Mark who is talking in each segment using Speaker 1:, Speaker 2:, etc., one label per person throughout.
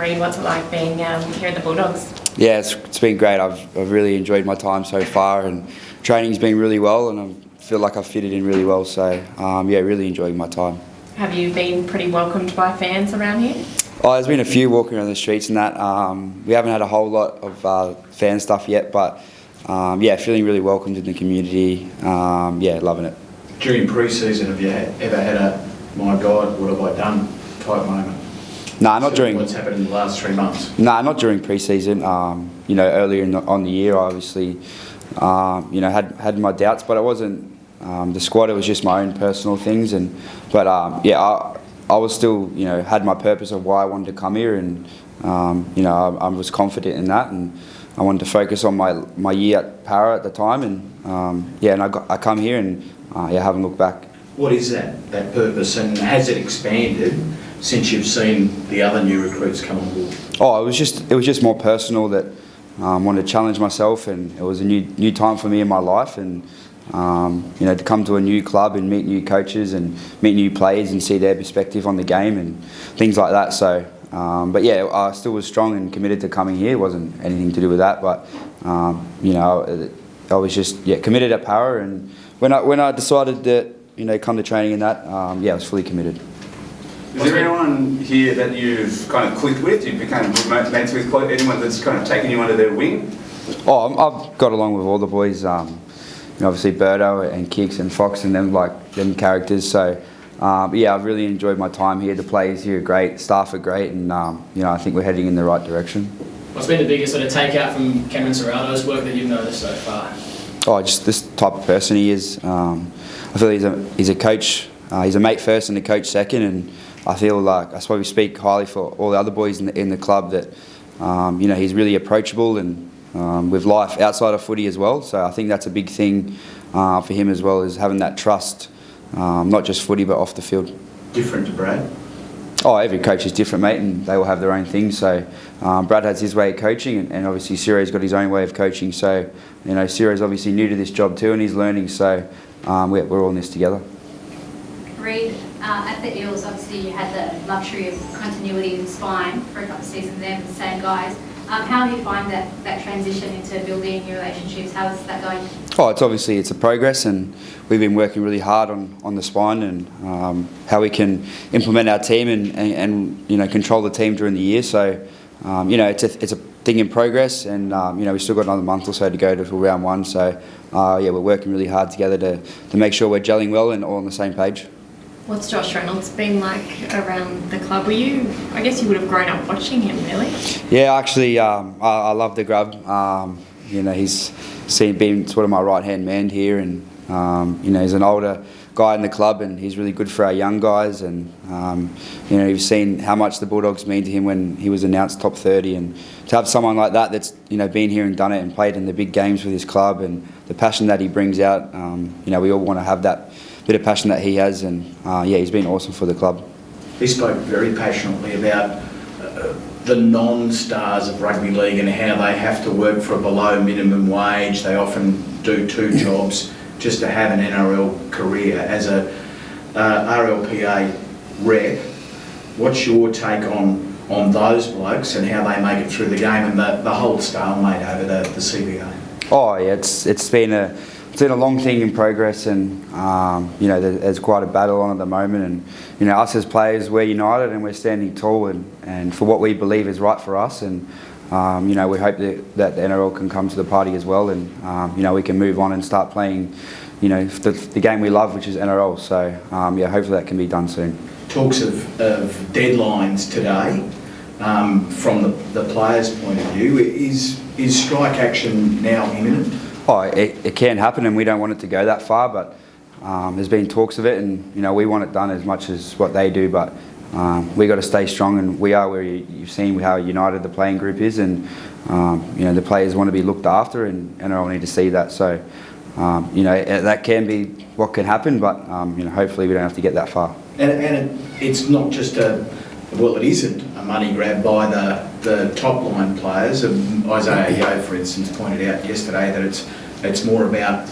Speaker 1: Reid, what's it like being here at the Bulldogs?
Speaker 2: Yeah, it's been great. I've really enjoyed my time so far, and training's been really well, and I feel like I've fitted in really well. So yeah, really enjoying my time.
Speaker 1: Have you been pretty welcomed by fans around here?
Speaker 2: Oh, there's been a few walking around the streets and that. We haven't had a whole lot of fan stuff yet, but yeah, feeling really welcomed in the community. Yeah, loving it.
Speaker 3: During pre-season, have you ever had a "my God, what have I done" type moment?
Speaker 2: No, not during.
Speaker 3: What's happened in the last 3 months?
Speaker 2: No, not during pre-season. You know, earlier on the year, I obviously, you know, had my doubts, but it wasn't the squad. It was just my own personal things, but yeah, I was still, you know, had my purpose of why I wanted to come here, and you know, I was confident in that, and I wanted to focus on my year at Para at the time, and yeah, and I come here, and yeah, haven't looked back.
Speaker 3: What is that purpose, and has it expanded since you've seen the other new recruits come on board?
Speaker 2: Oh, it was just more personal, that I wanted to challenge myself, and it was a new time for me in my life, and you know, to come to a new club and meet new coaches and meet new players and see their perspective on the game and things like that. So, but yeah, I still was strong and committed to coming here. It wasn't anything to do with that, but you know, I was just committed at Para, and when I decided that, you know, come to training and that, yeah, I was fully committed.
Speaker 4: Is there anyone here that you've kind of clicked with, you've become good mates with, anyone that's kind of taken you under their wing?
Speaker 2: Oh, I've got along with all the boys, you know, obviously Birdo and Kicks and Fox and them characters. So yeah, I've really enjoyed my time here. The players here are great, staff are great, and you know, I think we're heading in the right direction.
Speaker 5: What's been the biggest sort of takeout from Cameron Cirottas' work that you've noticed so far?
Speaker 2: Oh, just this type of person he is. I feel he's a coach. He's a mate first and a coach second, and I feel like I suppose we speak highly for all the other boys in the club, that you know, he's really approachable and with life outside of footy as well. So I think that's a big thing for him as well, is having that trust, not just footy but off the field.
Speaker 3: Different to Brad?
Speaker 2: Oh, every coach is different, mate, and they all have their own things. So Brad has his way of coaching, and obviously Ciro's got his own way of coaching. So, you know, Ciro's obviously new to this job too, and he's learning. So we're all in this together.
Speaker 6: Reid, at the Eels, obviously you had the luxury of continuity in spine for a couple of seasons there with the same guys. How do you find that transition into building new relationships? How is that going?
Speaker 2: Oh, it's a progress, and we've been working really hard on the spine and how we can implement our team and you know, control the team during the year. So you know, it's a thing in progress, and you know, we've still got another month or so to go to round one. So yeah, we're working really hard together to make sure we're gelling well and all on the same page.
Speaker 1: What's Josh Reynolds been like around the club? I guess you would have grown up watching him, really? Yeah,
Speaker 2: actually, I love the grub. You know, he's been sort of my right-hand man here, and you know, he's an older guy in the club, and he's really good for our young guys. And you know, you've seen how much the Bulldogs mean to him when he was announced top 30, and to have someone like that that's, you know, been here and done it and played in the big games with his club, and the passion that he brings out. You know, we all want to have that bit of passion that he has, and yeah, he's been awesome for the club.
Speaker 3: He spoke very passionately about the non-stars of rugby league and how they have to work for a below minimum wage. They often do 2 jobs just to have an NRL career. As a RLPA rep, what's your take on those blokes and how they make it through the game, and the whole stalemate over the CBA? Oh
Speaker 2: yeah, it's been a long thing in progress, and you know, there's quite a battle on at the moment, and you know, us as players, we're united and we're standing tall and for what we believe is right for us, and you know, we hope that the NRL can come to the party as well, and you know, we can move on and start playing, you know, the game we love, which is NRL. So yeah, hopefully that can be done soon.
Speaker 3: Talks of deadlines today, from the players' point of view, is strike action now imminent?
Speaker 2: Oh, it can happen, and we don't want it to go that far, but there's been talks of it, and you know, we want it done as much as what they do, but we got to stay strong, and we are where you've seen how united the playing group is, and you know, the players want to be looked after, and I need to see that. So you know, that can be what can happen, but you know, hopefully we don't have to get that far.
Speaker 3: And it's not just well, it isn't a money grab by the top line players. Isaiah Yeo, for instance, pointed out yesterday that it's more about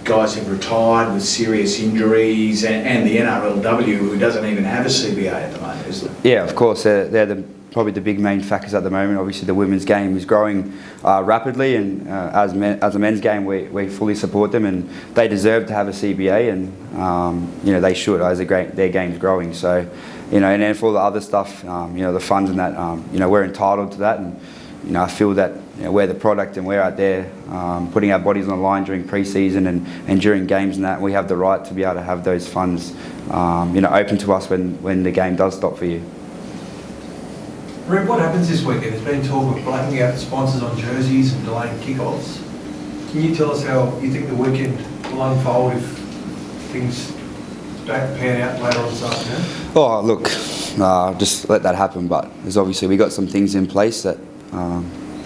Speaker 3: guys who've retired with serious injuries, and the NRLW, who doesn't even have a CBA at the moment, isn't it?
Speaker 2: Yeah, of course, they're the probably the big main factors at the moment. Obviously, the women's game is growing rapidly, and as a men's game, we fully support them, and they deserve to have a CBA, and they should as their game's growing. So, and then for all the other stuff, the funds and that, we're entitled to that, and I feel that we're the product and we're out there putting our bodies on the line during pre-season and during games and that. We have the right to be able to have those funds, open to us when the game does stop for you.
Speaker 7: Reb, what happens this weekend? There's been talk of blacking out sponsors on jerseys and delaying kickoffs. Can you tell us how you think the weekend will unfold if things don't pan out later on this afternoon?
Speaker 2: Oh, look, just let that happen. But there's obviously we got some things in place that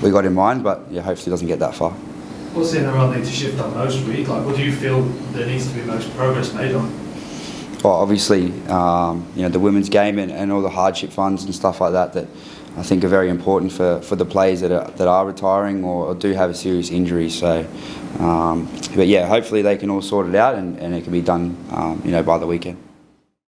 Speaker 2: we got in mind, but hopefully it doesn't get that far.
Speaker 8: What's the NRL need to shift on most week? Like, what do you feel there needs to be most progress made on?
Speaker 2: Well, obviously, the women's game and all the hardship funds and stuff like that I think are very important for the players that are retiring or do have a serious injury. So, but hopefully they can all sort it out and it can be done, by the weekend.